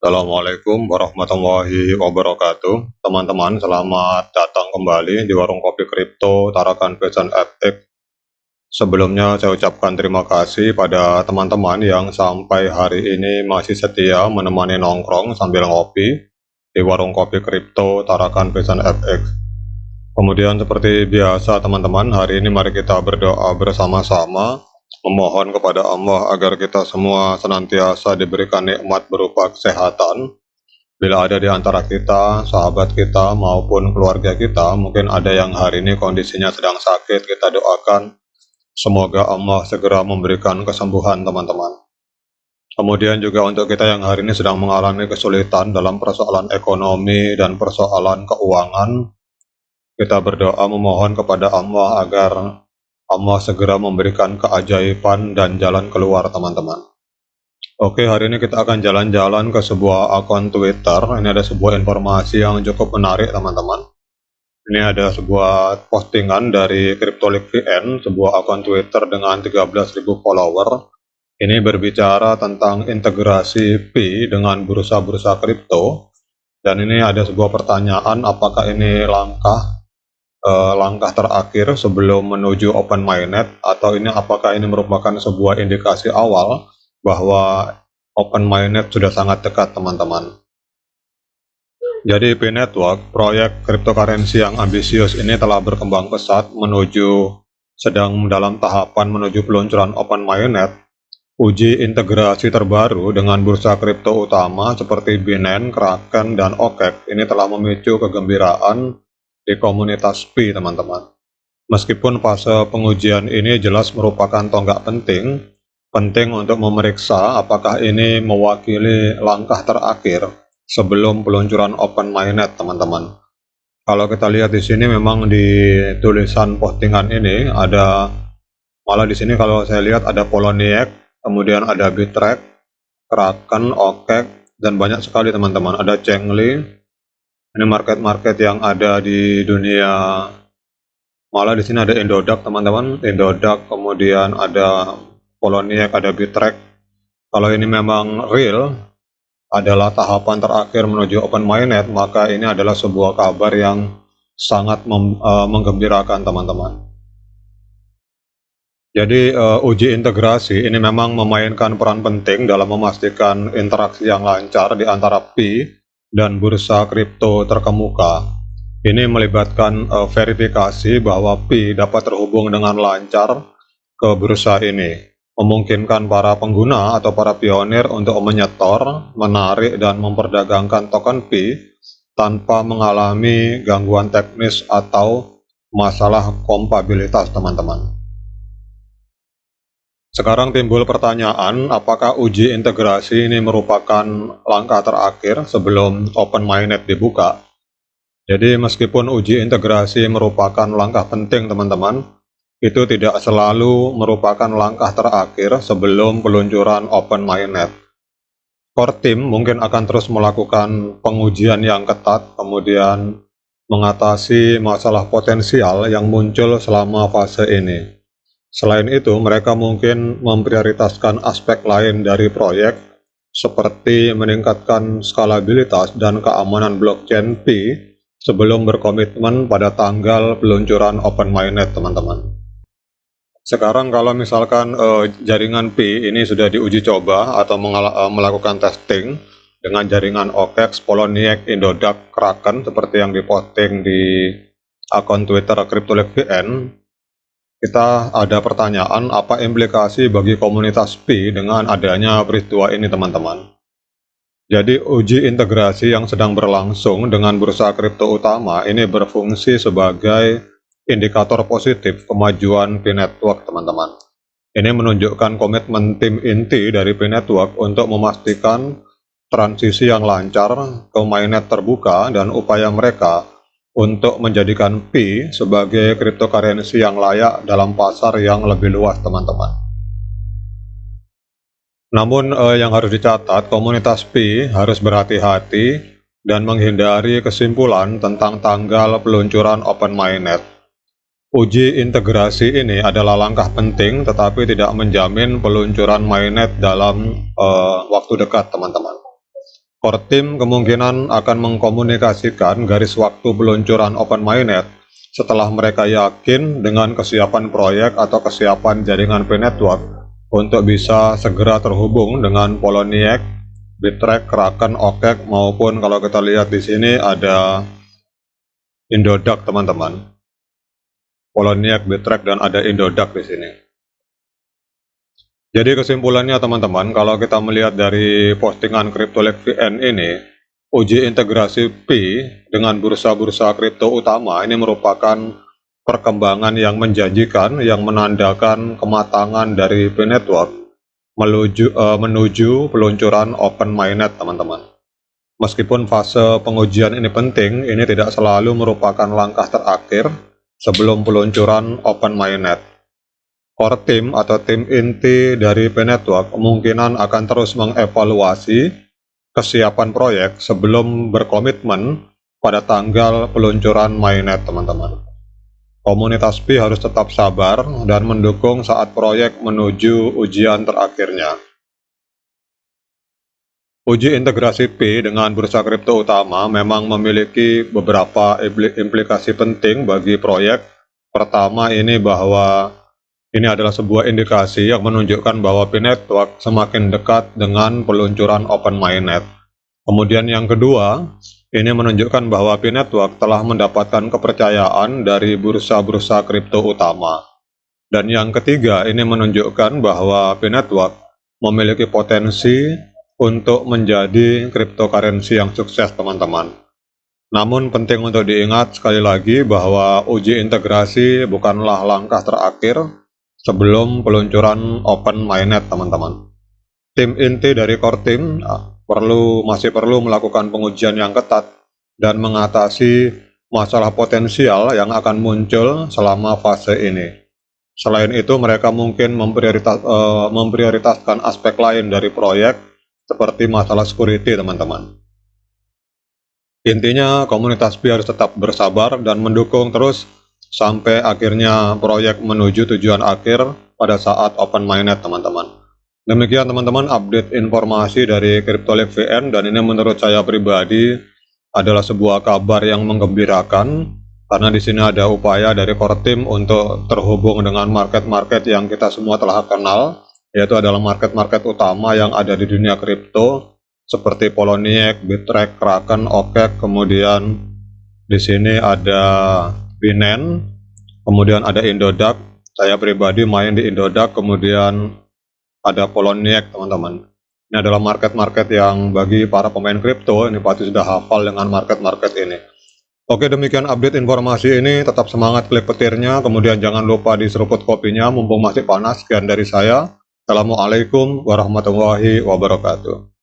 Assalamualaikum warahmatullahi wabarakatuh. Teman-teman, selamat datang kembali di Warung Kopi Kripto Tarakan Pesan FX. Sebelumnya saya ucapkan terima kasih pada teman-teman yang sampai hari ini masih setia menemani nongkrong sambil ngopi di Warung Kopi Kripto Tarakan Pesan FX. Kemudian seperti biasa teman-teman, hari ini mari kita berdoa bersama-sama, memohon kepada Allah agar kita semua senantiasa diberikan nikmat berupa kesehatan. Bila ada di antara kita, sahabat kita maupun keluarga kita, mungkin ada yang hari ini kondisinya sedang sakit, kita doakan semoga Allah segera memberikan kesembuhan teman-teman. Kemudian juga untuk kita yang hari ini sedang mengalami kesulitan dalam persoalan ekonomi dan persoalan keuangan, kita berdoa memohon kepada Allah agar Allah segera memberikan keajaiban dan jalan keluar teman-teman. Oke, hari ini kita akan jalan-jalan ke sebuah akun Twitter. Ini ada sebuah informasi yang cukup menarik teman-teman. Ini ada sebuah postingan dari CryptoLeak.vn, sebuah akun Twitter dengan 13.000 follower. Ini berbicara tentang integrasi Pi dengan bursa-bursa kripto. Dan ini ada sebuah pertanyaan, apakah ini langkah terakhir sebelum menuju open mainnet, atau ini apakah ini merupakan sebuah indikasi awal bahwa open mainnet sudah sangat dekat teman-teman. Jadi Pi Network, proyek cryptocurrency yang ambisius ini telah berkembang pesat sedang dalam tahapan menuju peluncuran open mainnet. Uji integrasi terbaru dengan bursa kripto utama seperti Binance, Kraken, dan OKEx ini telah memicu kegembiraan di komunitas Pi teman-teman. Meskipun fase pengujian ini jelas merupakan tonggak penting untuk memeriksa apakah ini mewakili langkah terakhir sebelum peluncuran open mainnet teman-teman. Kalau kita lihat di sini memang di tulisan postingan ini malah di sini kalau saya lihat ada Poloniex, kemudian ada Bittrex, Kraken, OKEx, dan banyak sekali teman-teman. Ada Changli. Ini market yang ada di dunia. Malah di sini ada Indodax teman-teman, Indodax, kemudian ada Poloniex, ada Bittrex. Kalau ini memang real adalah tahapan terakhir menuju open mainnet, maka ini adalah sebuah kabar yang sangat menggembirakan teman-teman. Jadi uji integrasi ini memang memainkan peran penting dalam memastikan interaksi yang lancar di antara Pi dan bursa kripto terkemuka. Ini melibatkan verifikasi bahwa Pi dapat terhubung dengan lancar ke bursa ini, memungkinkan para pengguna atau para pionir untuk menyetor, menarik, dan memperdagangkan token Pi tanpa mengalami gangguan teknis atau masalah kompatibilitas teman-teman. Sekarang timbul pertanyaan, apakah uji integrasi ini merupakan langkah terakhir sebelum open mainnet dibuka? Jadi meskipun uji integrasi merupakan langkah penting teman-teman, itu tidak selalu merupakan langkah terakhir sebelum peluncuran open mainnet. Core team mungkin akan terus melakukan pengujian yang ketat, kemudian mengatasi masalah potensial yang muncul selama fase ini. Selain itu, mereka mungkin memprioritaskan aspek lain dari proyek, seperti meningkatkan skalabilitas dan keamanan blockchain Pi sebelum berkomitmen pada tanggal peluncuran open mainnet teman-teman. Sekarang kalau misalkan jaringan Pi ini sudah diuji coba atau melakukan testing dengan jaringan OKEx, Poloniex, Indodax, Kraken seperti yang diposting di akun Twitter CryptoLeak.vn, kita ada pertanyaan, apa implikasi bagi komunitas Pi dengan adanya peristiwa ini teman-teman. Jadi uji integrasi yang sedang berlangsung dengan bursa kripto utama ini berfungsi sebagai indikator positif kemajuan Pi Network teman-teman. Ini menunjukkan komitmen tim inti dari Pi Network untuk memastikan transisi yang lancar ke mainnet terbuka dan upaya mereka untuk menjadikan Pi sebagai cryptocurrency yang layak dalam pasar yang lebih luas teman-teman. Namun yang harus dicatat, komunitas Pi harus berhati-hati dan menghindari kesimpulan tentang tanggal peluncuran open mainnet. Uji integrasi ini adalah langkah penting tetapi tidak menjamin peluncuran mainnet dalam waktu dekat teman-teman. Core Team kemungkinan akan mengkomunikasikan garis waktu peluncuran Open Mainnet setelah mereka yakin dengan kesiapan proyek atau kesiapan jaringan P-Network untuk bisa segera terhubung dengan Poloniex, Bittrex, Kraken, Okek, maupun kalau kita lihat di sini ada Indodax teman-teman. Poloniex, Bittrex, dan ada Indodax di sini. Jadi kesimpulannya teman-teman, kalau kita melihat dari postingan CryptoLex VN ini, uji integrasi Pi dengan bursa-bursa kripto utama ini merupakan perkembangan yang menjanjikan, yang menandakan kematangan dari P-Network menuju peluncuran Open Mainnet teman-teman. Meskipun fase pengujian ini penting, ini tidak selalu merupakan langkah terakhir sebelum peluncuran Open Mainnet. Core Team atau tim inti dari P-Network kemungkinan akan terus mengevaluasi kesiapan proyek sebelum berkomitmen pada tanggal peluncuran mainnet teman-teman. Komunitas Pi harus tetap sabar dan mendukung saat proyek menuju ujian terakhirnya. Uji integrasi Pi dengan bursa kripto utama memang memiliki beberapa implikasi penting bagi proyek. Pertama ini bahwa ini adalah sebuah indikasi yang menunjukkan bahwa P-Network semakin dekat dengan peluncuran Open Mainnet. Kemudian yang kedua, ini menunjukkan bahwa P-Network telah mendapatkan kepercayaan dari bursa-bursa kripto utama. Dan yang ketiga, ini menunjukkan bahwa P-Network memiliki potensi untuk menjadi cryptocurrency yang sukses teman-teman. Namun penting untuk diingat sekali lagi bahwa uji integrasi bukanlah langkah terakhir sebelum peluncuran Open Mainnet teman-teman. Tim inti dari Core Team masih perlu melakukan pengujian yang ketat dan mengatasi masalah potensial yang akan muncul selama fase ini. Selain itu mereka mungkin memprioritaskan aspek lain dari proyek seperti masalah security teman-teman. Intinya komunitas Pi harus tetap bersabar dan mendukung terus sampai akhirnya proyek menuju tujuan akhir pada saat Open Mainnet teman-teman. Demikian teman-teman update informasi dari CryptoLex VN, dan ini menurut saya pribadi adalah sebuah kabar yang menggembirakan karena di sini ada upaya dari Core Team untuk terhubung dengan market-market yang kita semua telah kenal, yaitu adalah market-market utama yang ada di dunia kripto seperti Poloniex, Bittrex, Kraken, Okek, kemudian di sini ada Binance, kemudian ada Indodax. Saya pribadi main di Indodax, kemudian ada Poloniex teman-teman. Ini adalah market-market yang bagi para pemain kripto ini pasti sudah hafal dengan market-market ini. Oke, demikian update informasi ini. Tetap semangat klik petirnya, kemudian jangan lupa diseruput kopinya mumpung masih panas. Sekian dari saya. Assalamualaikum warahmatullahi wabarakatuh.